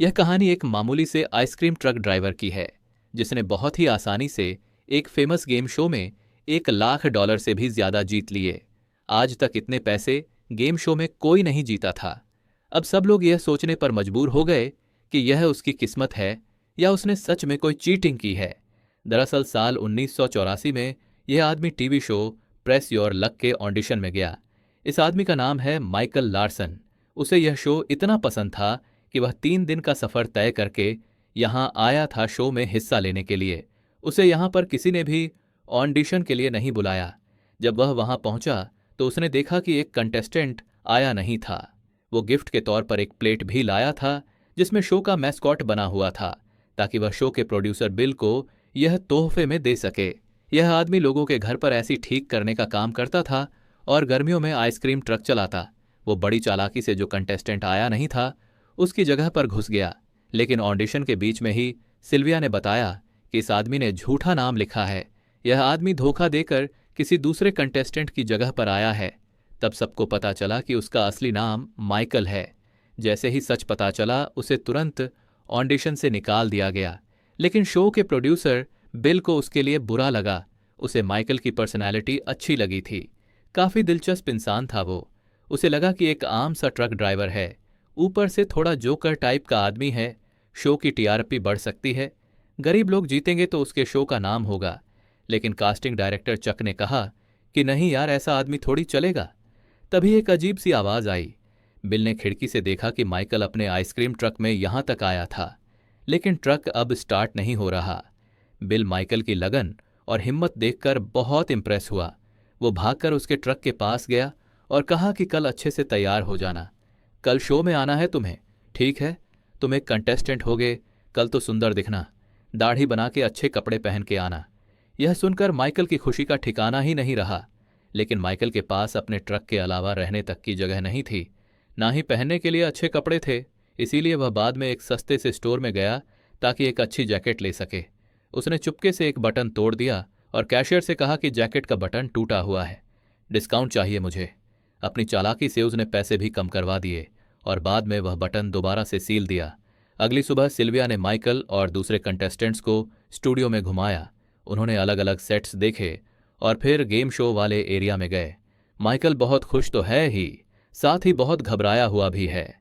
यह कहानी एक मामूली से आइसक्रीम ट्रक ड्राइवर की है जिसने बहुत ही आसानी से एक फेमस गेम शो में $1,00,000 से भी ज्यादा जीत लिए। आज तक इतने पैसे गेम शो में कोई नहीं जीता था। अब सब लोग यह सोचने पर मजबूर हो गए कि यह उसकी किस्मत है या उसने सच में कोई चीटिंग की है। दरअसल साल 1984 में यह आदमी TV show press your luck के ऑडिशन में गया। इस आदमी का नाम है माइकल लार्सन। उसे यह शो इतना पसंद था कि वह 3 दिन का सफर तय करके यहां आया था शो में हिस्सा लेने के लिए। उसे यहां पर किसी ने भी ऑडिशन के लिए नहीं बुलाया। जब वह वहां पहुंचा तो उसने देखा कि एक कंटेस्टेंट आया नहीं था। वो गिफ्ट के तौर पर एक प्लेट भी लाया था जिसमें शो का मैस्कॉट बना हुआ था ताकि वह शो के प्रोड्यूसर बिल को यह तोहफे में दे सके। यह आदमी लोगों के घर पर ऐसी ठीक करने का काम करता था और गर्मियों में आइसक्रीम ट्रक चलाता। वो बड़ी चालाकी से जो कंटेस्टेंट आया नहीं था उसकी जगह पर घुस गया। लेकिन ऑडिशन के बीच में ही सिल्विया ने बताया कि इस आदमी ने झूठा नाम लिखा है। यह आदमी धोखा देकर किसी दूसरे कंटेस्टेंट की जगह पर आया है। तब सबको पता चला कि उसका असली नाम माइकल है। जैसे ही सच पता चला उसे तुरंत ऑडिशन से निकाल दिया गया। लेकिन शो के प्रोड्यूसर बिल को उसके लिए बुरा लगा। उसे माइकल की पर्सनैलिटी अच्छी लगी थी। काफी दिलचस्प इंसान था वो। उसे लगा कि एक आम सा ट्रक ड्राइवर है, ऊपर से थोड़ा जोकर टाइप का आदमी है, शो की टीआरपी बढ़ सकती है, गरीब लोग जीतेंगे तो उसके शो का नाम होगा। लेकिन कास्टिंग डायरेक्टर चक ने कहा कि नहीं यार, ऐसा आदमी थोड़ी चलेगा। तभी एक अजीब सी आवाज आई। बिल ने खिड़की से देखा कि माइकल अपने आइसक्रीम ट्रक में यहां तक आया था, लेकिन ट्रक अब स्टार्ट नहीं हो रहा। बिल माइकल की लगन और हिम्मत देखकर बहुत इंप्रेस हुआ। वो भागकर उसके ट्रक के पास गया और कहा कि कल अच्छे से तैयार हो जाना, कल शो में आना है तुम्हें, ठीक है? तुम एक कंटेस्टेंट होगे, कल तो सुंदर दिखना, दाढ़ी बना के अच्छे कपड़े पहन के आना। यह सुनकर माइकल की खुशी का ठिकाना ही नहीं रहा। लेकिन माइकल के पास अपने ट्रक के अलावा रहने तक की जगह नहीं थी, ना ही पहनने के लिए अच्छे कपड़े थे। इसीलिए वह बाद में एक सस्ते से स्टोर में गया ताकि एक अच्छी जैकेट ले सके। उसने चुपके से एक बटन तोड़ दिया और कैशियर से कहा कि जैकेट का बटन टूटा हुआ है, डिस्काउंट चाहिए मुझे। अपनी चालाकी से उसने पैसे भी कम करवा दिए और बाद में वह बटन दोबारा से सील दिया। अगली सुबह सिल्विया ने माइकल और दूसरे कंटेस्टेंट्स को स्टूडियो में घुमाया। उन्होंने अलग अलग सेट्स देखे और फिर गेम शो वाले एरिया में गए। माइकल बहुत खुश तो है ही, साथ ही बहुत घबराया हुआ भी है।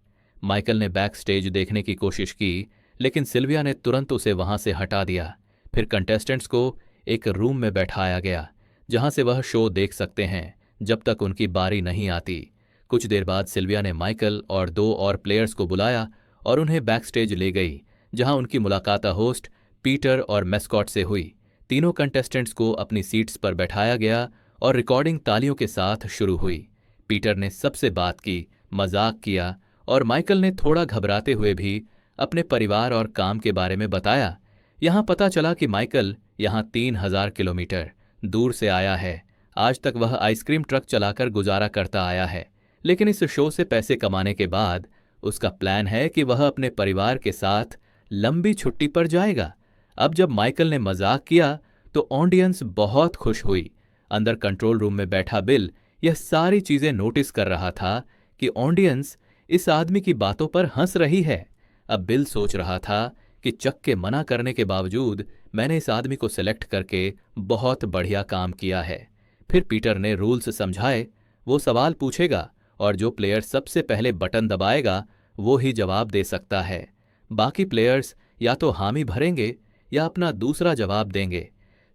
माइकल ने बैक स्टेज देखने की कोशिश की, लेकिन सिल्विया ने तुरंत उसे वहां से हटा दिया। फिर कंटेस्टेंट्स को एक रूम में बैठाया गया जहां से वह शो देख सकते हैं जब तक उनकी बारी नहीं आती। कुछ देर बाद सिल्विया ने माइकल और 2 और प्लेयर्स को बुलाया और उन्हें बैक स्टेज ले गई, जहां उनकी मुलाकात होस्ट पीटर और मैस्कॉट से हुई। तीनों कंटेस्टेंट्स को अपनी सीट्स पर बैठाया गया और रिकॉर्डिंग तालियों के साथ शुरू हुई। पीटर ने सबसे बात की, मजाक किया और माइकल ने थोड़ा घबराते हुए भी अपने परिवार और काम के बारे में बताया। यहां पता चला कि माइकल यहां 3000 किलोमीटर दूर से आया है। आज तक वह आइसक्रीम ट्रक चलाकर गुजारा करता आया है, लेकिन इस शो से पैसे कमाने के बाद उसका प्लान है कि वह अपने परिवार के साथ लंबी छुट्टी पर जाएगा। अब जब माइकल ने मजाक किया तो ऑडियंस बहुत खुश हुई। अंदर कंट्रोल रूम में बैठा बिल यह सारी चीजें नोटिस कर रहा था कि ऑडियंस इस आदमी की बातों पर हंस रही है। अब बिल सोच रहा था कि चक के मना करने के बावजूद मैंने इस आदमी को सिलेक्ट करके बहुत बढ़िया काम किया है। फिर पीटर ने रूल्स समझाए। वो सवाल पूछेगा और जो प्लेयर सबसे पहले बटन दबाएगा वो ही जवाब दे सकता है। बाकी प्लेयर्स या तो हामी भरेंगे या अपना दूसरा जवाब देंगे।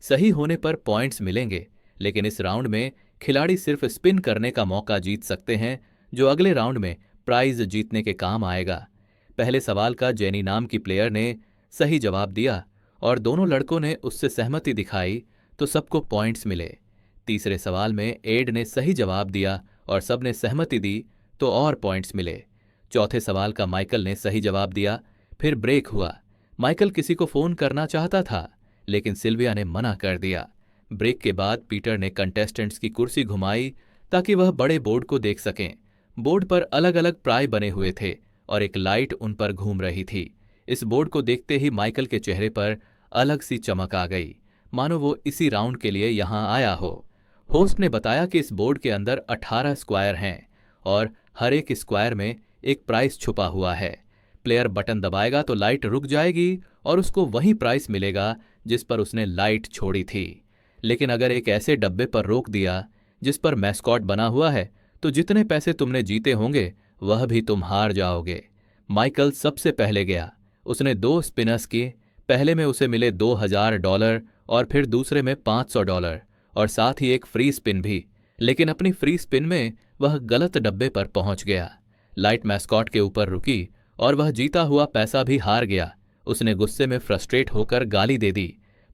सही होने पर पॉइंट्स मिलेंगे, लेकिन इस राउंड में खिलाड़ी सिर्फ स्पिन करने का मौका जीत सकते हैं, जो अगले राउंड में प्राइज जीतने के काम आएगा। पहले सवाल का जेनी नाम की प्लेयर ने सही जवाब दिया और दोनों लड़कों ने उससे सहमति दिखाई तो सबको पॉइंट्स मिले। तीसरे सवाल में एड ने सही जवाब दिया और सबने सहमति दी तो और पॉइंट्स मिले। चौथे सवाल का माइकल ने सही जवाब दिया। फिर ब्रेक हुआ। माइकल किसी को फोन करना चाहता था, लेकिन सिल्विया ने मना कर दिया। ब्रेक के बाद पीटर ने कंटेस्टेंट्स की कुर्सी घुमाई ताकि वह बड़े बोर्ड को देख सकें। बोर्ड पर अलग अलग प्राय बने हुए थे और एक लाइट उन पर घूम रही थी। इस बोर्ड को देखते ही माइकल के चेहरे पर अलग सी चमक आ गई, मानो वो इसी राउंड के लिए यहां आया हो। होस्ट ने बताया कि इस बोर्ड के अंदर 18 स्क्वायर हैं और हर एक स्क्वायर में एक प्राइस छुपा हुआ है। प्लेयर बटन दबाएगा तो लाइट रुक जाएगी और उसको वही प्राइस मिलेगा जिस पर उसने लाइट छोड़ी थी। लेकिन अगर एक ऐसे डब्बे पर रोक दिया जिस पर मैस्कॉट बना हुआ है तो जितने पैसे तुमने जीते होंगे वह भी तुम हार जाओगे। माइकल सबसे पहले गया। उसने 2 स्पिनर्स किए। पहले में उसे मिले $2000 और फिर दूसरे में $500 और साथ ही एक फ्री स्पिन भी। लेकिन अपनी फ्री स्पिन में वह गलत डब्बे पर पहुंच गया। लाइट मैस्कॉट के ऊपर रुकी और वह जीता हुआ पैसा भी हार गया। उसने गुस्से में फ्रस्ट्रेट होकर गाली दे दी।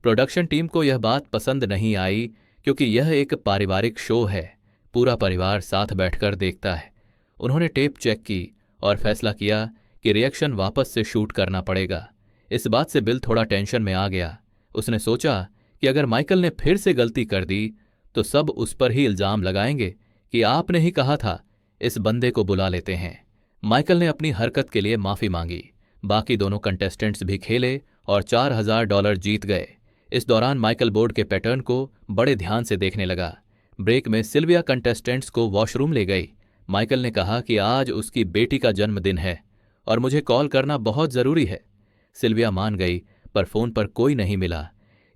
प्रोडक्शन टीम को यह बात पसंद नहीं आई क्योंकि यह एक पारिवारिक शो है, पूरा परिवार साथ बैठकर देखता है। उन्होंने टेप चेक की और फैसला किया कि रिएक्शन वापस से शूट करना पड़ेगा। इस बात से बिल थोड़ा टेंशन में आ गया। उसने सोचा कि अगर माइकल ने फिर से गलती कर दी तो सब उस पर ही इल्जाम लगाएंगे कि आपने ही कहा था, इस बंदे को बुला लेते हैं। माइकल ने अपनी हरकत के लिए माफी मांगी। बाकी दोनों कंटेस्टेंट्स भी खेले और $4000 जीत गए। इस दौरान माइकल बोर्ड के पैटर्न को बड़े ध्यान से देखने लगा। ब्रेक में सिल्विया कंटेस्टेंट्स को वॉशरूम ले गई। माइकल ने कहा कि आज उसकी बेटी का जन्मदिन है और मुझे कॉल करना बहुत जरूरी है। सिल्विया मान गई, पर फोन पर कोई नहीं मिला,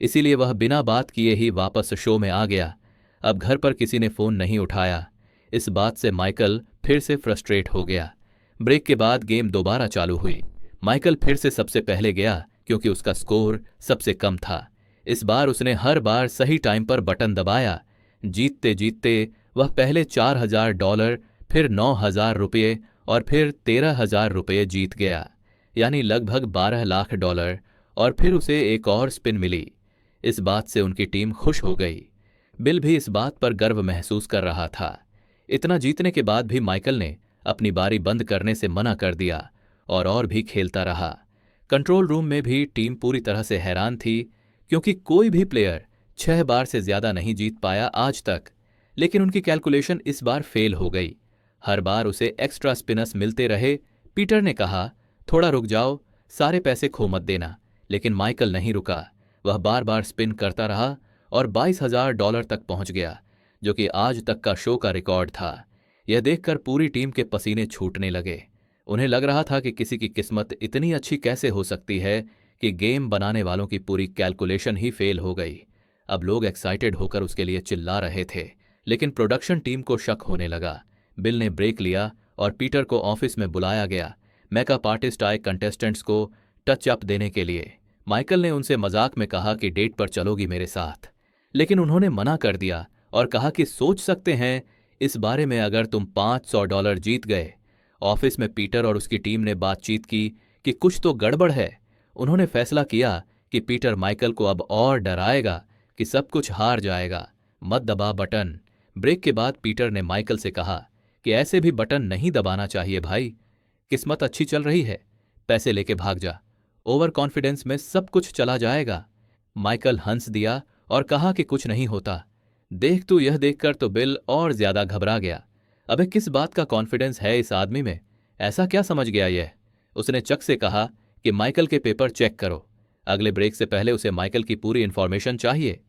इसीलिए वह बिना बात किए ही वापस शो में आ गया। अब घर पर किसी ने फोन नहीं उठाया। इस बात से माइकल फिर से फ्रस्ट्रेट हो गया। ब्रेक के बाद गेम दोबारा चालू हुई। माइकल फिर से सबसे पहले गया क्योंकि उसका स्कोर सबसे कम था। इस बार उसने हर बार सही टाइम पर बटन दबाया। जीतते जीतते वह पहले $4000, फिर $9000 और फिर $13000 जीत गया, यानी लगभग $12 लाख। और फिर उसे एक और स्पिन मिली। इस बात से उनकी टीम खुश हो गई। बिल भी इस बात पर गर्व महसूस कर रहा था। इतना जीतने के बाद भी माइकल ने अपनी बारी बंद करने से मना कर दिया और भी खेलता रहा। कंट्रोल रूम में भी टीम पूरी तरह से हैरान थी क्योंकि कोई भी प्लेयर 6 बार से ज्यादा नहीं जीत पाया आज तक। लेकिन उनकी कैलकुलेशन इस बार फेल हो गई। हर बार उसे एक्स्ट्रा स्पिनर्स मिलते रहे। पीटर ने कहा, थोड़ा रुक जाओ, सारे पैसे खो मत देना। लेकिन माइकल नहीं रुका। वह बार बार स्पिन करता रहा और $22000 तक पहुंच गया, जो कि आज तक का शो का रिकॉर्ड था। यह देखकर पूरी टीम के पसीने छूटने लगे। उन्हें लग रहा था कि किसी की किस्मत इतनी अच्छी कैसे हो सकती है कि गेम बनाने वालों की पूरी कैलकुलेशन ही फेल हो गई। अब लोग एक्साइटेड होकर उसके लिए चिल्ला रहे थे, लेकिन प्रोडक्शन टीम को शक होने लगा। बिल ने ब्रेक लिया और पीटर को ऑफिस में बुलाया गया। मेकअप आर्टिस्ट आए कंटेस्टेंट्स को टच अप देने के लिए। माइकल ने उनसे मजाक में कहा कि डेट पर चलोगी मेरे साथ, लेकिन उन्होंने मना कर दिया और कहा कि सोच सकते हैं इस बारे में अगर तुम $500 जीत गए। ऑफिस में पीटर और उसकी टीम ने बातचीत की कि कुछ तो गड़बड़ है। उन्होंने फैसला किया कि पीटर माइकल को अब और डराएगा कि सब कुछ हार जाएगा। मत दबा बटन। ब्रेक के बाद पीटर ने माइकल से कहा कि ऐसे भी बटन नहीं दबाना चाहिए भाई, किस्मत अच्छी चल रही है, पैसे लेके भाग जा, ओवर कॉन्फिडेंस में सब कुछ चला जाएगा। माइकल हंस दिया और कहा कि कुछ नहीं होता। देख तू, यह देखकर तो बिल और ज्यादा घबरा गया। अबे किस बात का कॉन्फिडेंस है इस आदमी में, ऐसा क्या समझ गया यह। उसने चक से कहा कि माइकल के पेपर चेक करो। अगले ब्रेक से पहले उसे माइकल की पूरी इंफॉर्मेशन चाहिए।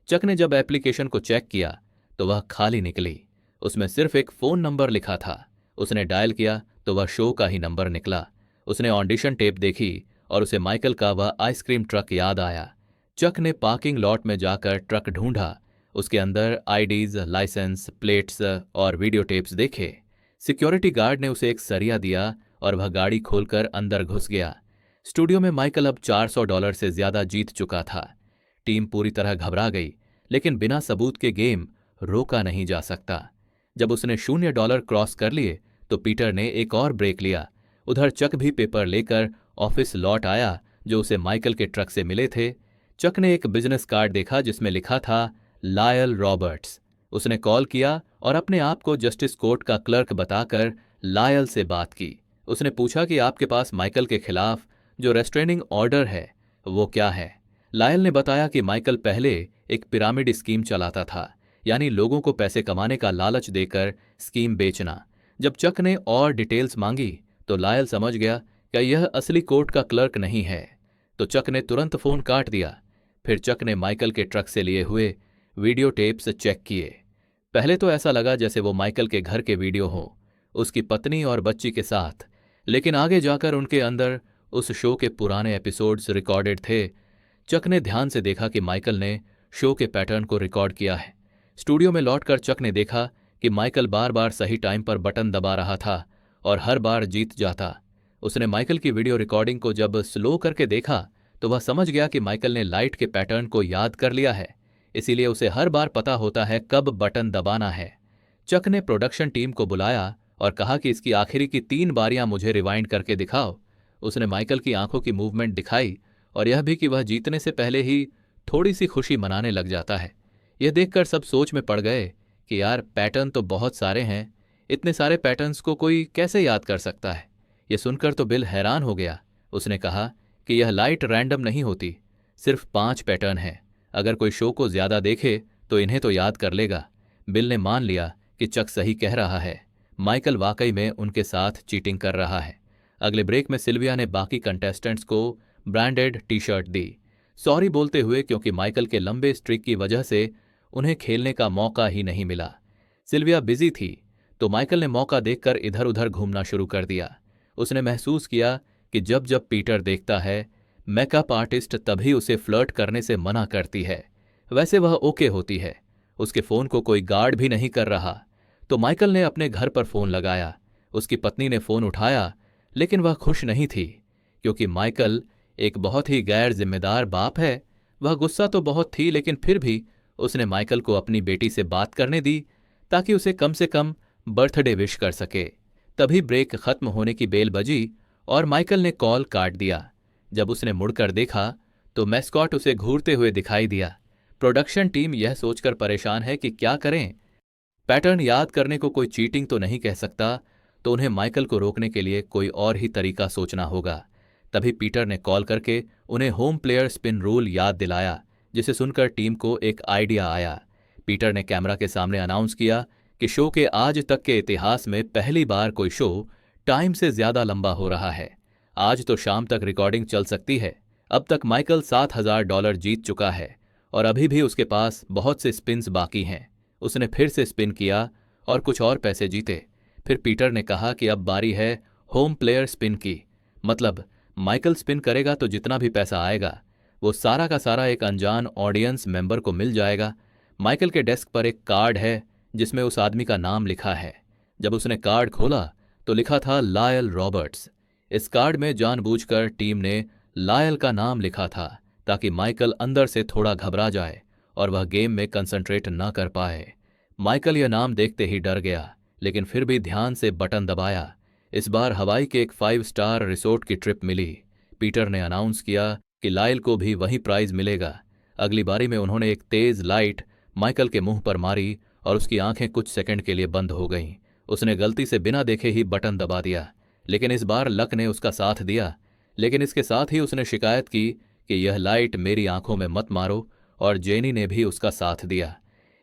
चक ने जब एप्लीकेशन को चेक किया तो वह खाली निकली। उसमें सिर्फ एक फोन नंबर लिखा था। उसने डायल किया तो वह शो का ही नंबर निकला। उसने ऑडिशन टेप देखी और उसे माइकल का वह आइसक्रीम ट्रक याद आया। चक ने पार्किंग लॉट में जाकर ट्रक ढूंढा। उसके अंदर आईडीज, लाइसेंस प्लेट्स और वीडियो टेप्स देखे। सिक्योरिटी गार्ड ने उसे एक सरिया दिया और वह गाड़ी खोलकर अंदर घुस गया। स्टूडियो में माइकल अब $400 से ज्यादा जीत चुका था। टीम पूरी तरह घबरा गई, लेकिन बिना सबूत के गेम रोका नहीं जा सकता। जब उसने $0 क्रॉस कर लिए तो पीटर ने एक और ब्रेक लिया। उधर चक भी पेपर लेकर ऑफिस लौट आया जो उसे माइकल के ट्रक से मिले थे। चक ने एक बिजनेस कार्ड देखा जिसमें लिखा था लायल रॉबर्ट्स। उसने कॉल किया और अपने आप को जस्टिस कोर्ट का क्लर्क बताकर लायल से बात की। उसने पूछा कि आपके पास माइकल के खिलाफ जो रेस्ट्रेनिंग ऑर्डर है वो क्या है। लायल ने बताया कि माइकल पहले एक पिरामिड स्कीम चलाता था, यानी लोगों को पैसे कमाने का लालच देकर स्कीम बेचना। जब चक ने और डिटेल्स मांगी तो लायल समझ गया कि यह असली कोर्ट का क्लर्क नहीं है, तो चक ने तुरंत फोन काट दिया। फिर चक ने माइकल के ट्रक से लिए हुए वीडियो टेप्स चेक किए। पहले तो ऐसा लगा जैसे वो माइकल के घर के वीडियो हों, उसकी पत्नी और बच्ची के साथ, लेकिन आगे जाकर उनके अंदर उस शो के पुराने एपिसोड्स रिकॉर्डेड थे। चक ने ध्यान से देखा कि माइकल ने शो के पैटर्न को रिकॉर्ड किया है। स्टूडियो में लौटकर चक ने देखा कि माइकल बार बार सही टाइम पर बटन दबा रहा था और हर बार जीत जाता। उसने माइकल की वीडियो रिकॉर्डिंग को जब स्लो करके देखा तो वह समझ गया कि माइकल ने लाइट के पैटर्न को याद कर लिया है, इसीलिए उसे हर बार पता होता है कब बटन दबाना है। चक ने प्रोडक्शन टीम को बुलाया और कहा कि इसकी आखिरी की 3 बारियां मुझे रिवाइंड करके दिखाओ। उसने माइकल की आंखों की मूवमेंट दिखाई और यह भी कि वह जीतने से पहले ही थोड़ी सी खुशी मनाने लग जाता है। यह देखकर सब सोच में पड़ गए कि यार पैटर्न तो बहुत सारे हैं, इतने सारे पैटर्न्स को कोई कैसे याद कर सकता है। यह सुनकर तो बिल हैरान हो गया। उसने कहा कि यह लाइट रैंडम नहीं होती, सिर्फ 5 पैटर्न हैं। अगर कोई शो को ज्यादा देखे तो इन्हें तो याद कर लेगा। बिल ने मान लिया कि चक सही कह रहा है, माइकल वाकई में उनके साथ चीटिंग कर रहा है। अगले ब्रेक में सिल्विया ने बाकी कंटेस्टेंट्स को ब्रांडेड टी शर्ट दी, सॉरी बोलते हुए, क्योंकि माइकल के लंबे स्ट्रिक की वजह से उन्हें खेलने का मौका ही नहीं मिला। सिल्विया बिजी थी तो माइकल ने मौका देखकर इधर उधर घूमना शुरू कर दिया। उसने महसूस किया कि जब जब पीटर देखता है मेकअप आर्टिस्ट तभी उसे फ्लर्ट करने से मना करती है। वैसे वह ओके होती है। उसके फोन को कोई गार्ड भी नहीं कर रहा। तो माइकल ने अपने घर पर फोन लगाया। उसकी पत्नी ने फोन उठाया, लेकिन वह खुश नहीं थी, क्योंकि माइकल एक बहुत ही गैर जिम्मेदार बाप है। वह गुस्सा तो बहुत थी, लेकिन फिर भी उसने माइकल को अपनी बेटी से बात करने दी ताकि उसे कम से कम बर्थडे विश कर सके। तभी ब्रेक खत्म होने की बेल बजी और माइकल ने कॉल काट दिया। जब उसने मुड़कर देखा तो मैस्कॉट उसे घूरते हुए दिखाई दिया। प्रोडक्शन टीम यह सोचकर परेशान है कि क्या करें। पैटर्न याद करने को कोई चीटिंग तो नहीं कह सकता, तो उन्हें माइकल को रोकने के लिए कोई और ही तरीका सोचना होगा। तभी पीटर ने कॉल करके उन्हें होम प्लेयर स्पिन रूल याद दिलाया, जिसे सुनकर टीम को एक आइडिया आया। पीटर ने कैमरा के सामने अनाउंस किया कि शो के आज तक के इतिहास में पहली बार कोई शो टाइम से ज्यादा लंबा हो रहा है। आज तो शाम तक रिकॉर्डिंग चल सकती है। अब तक माइकल $7,000 जीत चुका है और अभी भी उसके पास बहुत से स्पिन्स बाकी हैं। उसने फिर से स्पिन किया और कुछ और पैसे जीते। फिर पीटर ने कहा कि अब बारी है होम प्लेयर स्पिन की, मतलब माइकल स्पिन करेगा तो जितना भी पैसा आएगा वो सारा का सारा एक अनजान ऑडियंस मेंबर को मिल जाएगा। माइकल के डेस्क पर एक कार्ड है जिसमें उस आदमी का नाम लिखा है। जब उसने कार्ड खोला तो लिखा था लायल रॉबर्ट्स। इस कार्ड में जानबूझकर टीम ने लायल का नाम लिखा था ताकि माइकल अंदर से थोड़ा घबरा जाए और वह गेम में कंसंट्रेट न कर पाए। माइकल यह नाम देखते ही डर गया, लेकिन फिर भी ध्यान से बटन दबाया। इस बार हवाई के एक 5 स्टार रिसोर्ट की ट्रिप मिली। पीटर ने अनाउंस किया कि लायल को भी वही प्राइज मिलेगा। अगली बारी में उन्होंने एक तेज लाइट माइकल के मुंह पर मारी और उसकी आंखें कुछ सेकंड के लिए बंद हो गईं। उसने गलती से बिना देखे ही बटन दबा दिया, लेकिन इस बार लक ने उसका साथ दिया। लेकिन इसके साथ ही उसने शिकायत की कि यह लाइट मेरी आंखों में मत मारो, और जेनी ने भी उसका साथ दिया।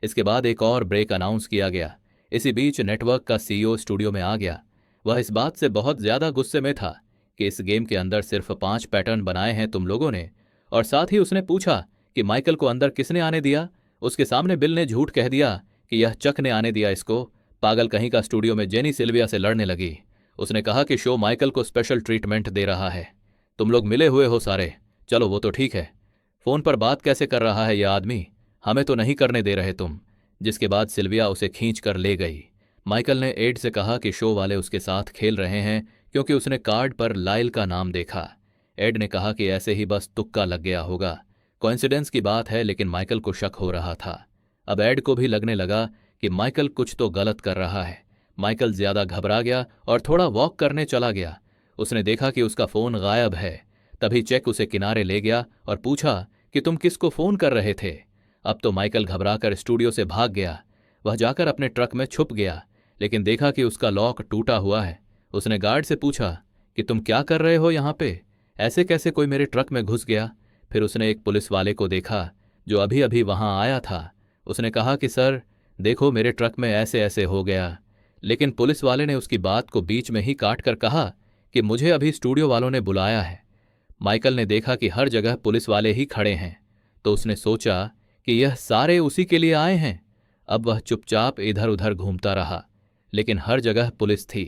इसके बाद एक और ब्रेक अनाउंस किया गया। इसी बीच नेटवर्क का सीईओ स्टूडियो में आ गया। वह इस बात से बहुत ज्यादा गुस्से में था कि इस गेम के अंदर सिर्फ 5 पैटर्न बनाए हैं तुम लोगों ने, और साथ ही उसने पूछा कि माइकल को अंदर किसने आने दिया। उसके सामने बिल ने झूठ कह दिया कि यह चक ने आने दिया इसको। पागल कहीं का स्टूडियो में जेनी सिल्विया से लड़ने लगी। उसने कहा कि शो माइकल को स्पेशल ट्रीटमेंट दे रहा है। तुम लोग मिले हुए हो सारे, चलो वो तो ठीक है, फोन पर बात कैसे कर रहा है यह आदमी, हमें तो नहीं करने दे रहे तुम। जिसके बाद सिल्विया उसे खींच कर ले गई। माइकल ने एड से कहा कि शो वाले उसके साथ खेल रहे हैं क्योंकि उसने कार्ड पर लाइल का नाम देखा। एड ने कहा कि ऐसे ही बस तुक्का लग गया होगा, कोइंसिडेंस की बात है, लेकिन माइकल को शक हो रहा था। अब एड को भी लगने लगा कि माइकल कुछ तो गलत कर रहा है। माइकल ज्यादा घबरा गया और थोड़ा वॉक करने चला गया। उसने देखा कि उसका फोन गायब है। तभी चेक उसे किनारे ले गया और पूछा कि तुम किसको फोन कर रहे थे। अब तो माइकल घबराकर स्टूडियो से भाग गया। वह जाकर अपने ट्रक में छुप गया, लेकिन देखा कि उसका लॉक टूटा हुआ है। उसने गार्ड से पूछा कि तुम क्या कर रहे हो यहाँ पे, ऐसे कैसे कोई मेरे ट्रक में घुस गया। फिर उसने एक पुलिस वाले को देखा जो अभी अभी वहां आया था। उसने कहा कि सर देखो मेरे ट्रक में ऐसे ऐसे हो गया, लेकिन पुलिस वाले ने उसकी बात को बीच में ही काट कर कहा कि मुझे अभी स्टूडियो वालों ने बुलाया है। माइकल ने देखा कि हर जगह पुलिस वाले ही खड़े हैं, तो उसने सोचा कि यह सारे उसी के लिए आए हैं। अब वह चुपचाप इधर उधर घूमता रहा, लेकिन हर जगह पुलिस थी।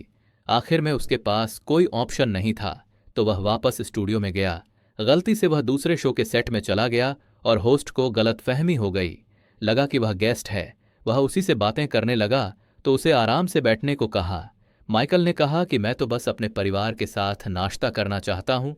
आखिर में उसके पास कोई ऑप्शन नहीं था तो वह वापस स्टूडियो में गया। गलती से वह दूसरे शो के सेट में चला गया और होस्ट को गलतफहमी हो गई। लगा कि वह गेस्ट है। वह उसी से बातें करने लगा तो उसे आराम से बैठने को कहा। माइकल ने कहा कि मैं तो बस अपने परिवार के साथ नाश्ता करना चाहता हूं।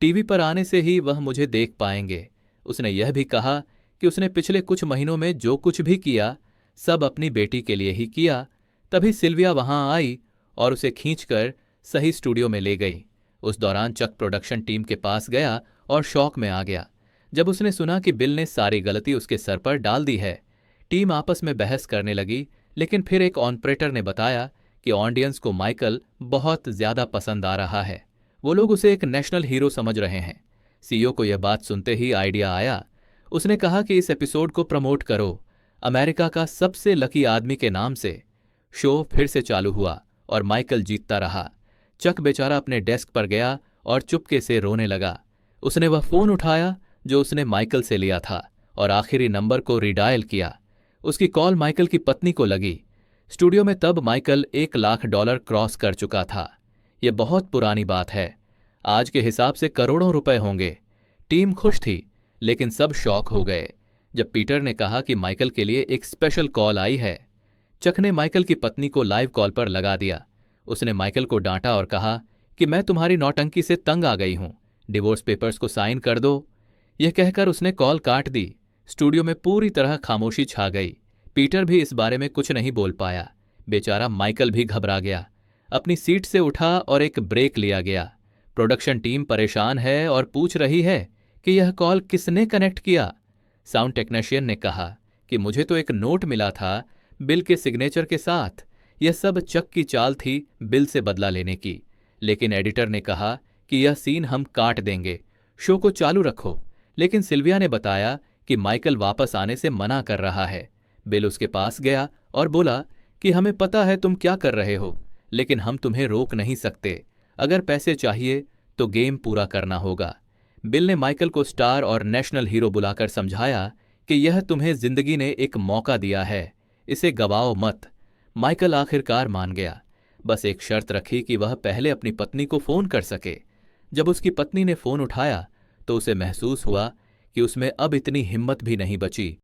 टीवी पर आने से ही वह मुझे देख पाएंगे। उसने यह भी कहा कि उसने पिछले कुछ महीनों में जो कुछ भी किया सब अपनी बेटी के लिए ही किया। तभी सिल्विया वहां आई और उसे खींचकर सही स्टूडियो में ले गई। उस दौरान चक प्रोडक्शन टीम के पास गया और शॉक में आ गया जब उसने सुना कि बिल ने सारी गलती उसके सर पर डाल दी है। टीम आपस में बहस करने लगी, लेकिन फिर एक ऑपरेटर ने बताया कि ऑडियंस को माइकल बहुत ज्यादा पसंद आ रहा है। वो लोग उसे एक नेशनल हीरो समझ रहे हैं। सीईओ को यह बात सुनते ही आइडिया आया। उसने कहा कि इस एपिसोड को प्रमोट करो। अमेरिका का सबसे लकी आदमी के नाम से शो फिर से चालू हुआ और माइकल जीतता रहा। चक बेचारा अपने डेस्क पर गया और चुपके से रोने लगा। उसने वह फोन उठाया जो उसने माइकल से लिया था और आखिरी नंबर को रिडायल किया। उसकी कॉल माइकल की पत्नी को लगी। स्टूडियो में तब माइकल $1,00,000 क्रॉस कर चुका था। यह बहुत पुरानी बात है। आज के हिसाब से करोड़ों रुपए होंगे। टीम खुश थी, लेकिन सब शॉक हो गए जब पीटर ने कहा कि माइकल के लिए एक स्पेशल कॉल आई है। चक ने माइकल की पत्नी को लाइव कॉल पर लगा दिया। उसने माइकल को डांटा और कहा कि मैं तुम्हारी नौटंकी से तंग आ गई हूं, डिवोर्स पेपर्स को साइन कर दो। यह कहकर उसने कॉल काट दी। स्टूडियो में पूरी तरह खामोशी छा गई। पीटर भी इस बारे में कुछ नहीं बोल पाया। बेचारा माइकल भी घबरा गया। अपनी सीट से उठा और एक ब्रेक लिया गया। प्रोडक्शन टीम परेशान है और पूछ रही है कि यह कॉल किसने कनेक्ट किया। साउंड टेक्नीशियन ने कहा कि मुझे तो एक नोट मिला था बिल के सिग्नेचर के साथ। यह सब चक की चाल थी बिल से बदला लेने की। लेकिन एडिटर ने कहा कि यह सीन हम काट देंगे, शो को चालू रखो। लेकिन सिल्विया ने बताया कि माइकल वापस आने से मना कर रहा है। बिल उसके पास गया और बोला कि हमें पता है तुम क्या कर रहे हो, लेकिन हम तुम्हें रोक नहीं सकते। अगर पैसे चाहिए तो गेम पूरा करना होगा। बिल ने माइकल को स्टार और नेशनल हीरो बुलाकर समझाया कि यह तुम्हें जिंदगी ने एक मौका दिया है, इसे गवाओ मत। माइकल आखिरकार मान गया। बस एक शर्त रखी कि वह पहले अपनी पत्नी को फोन कर सके। जब उसकी पत्नी ने फोन उठाया तो उसे महसूस हुआ कि उसमें अब इतनी हिम्मत भी नहीं बची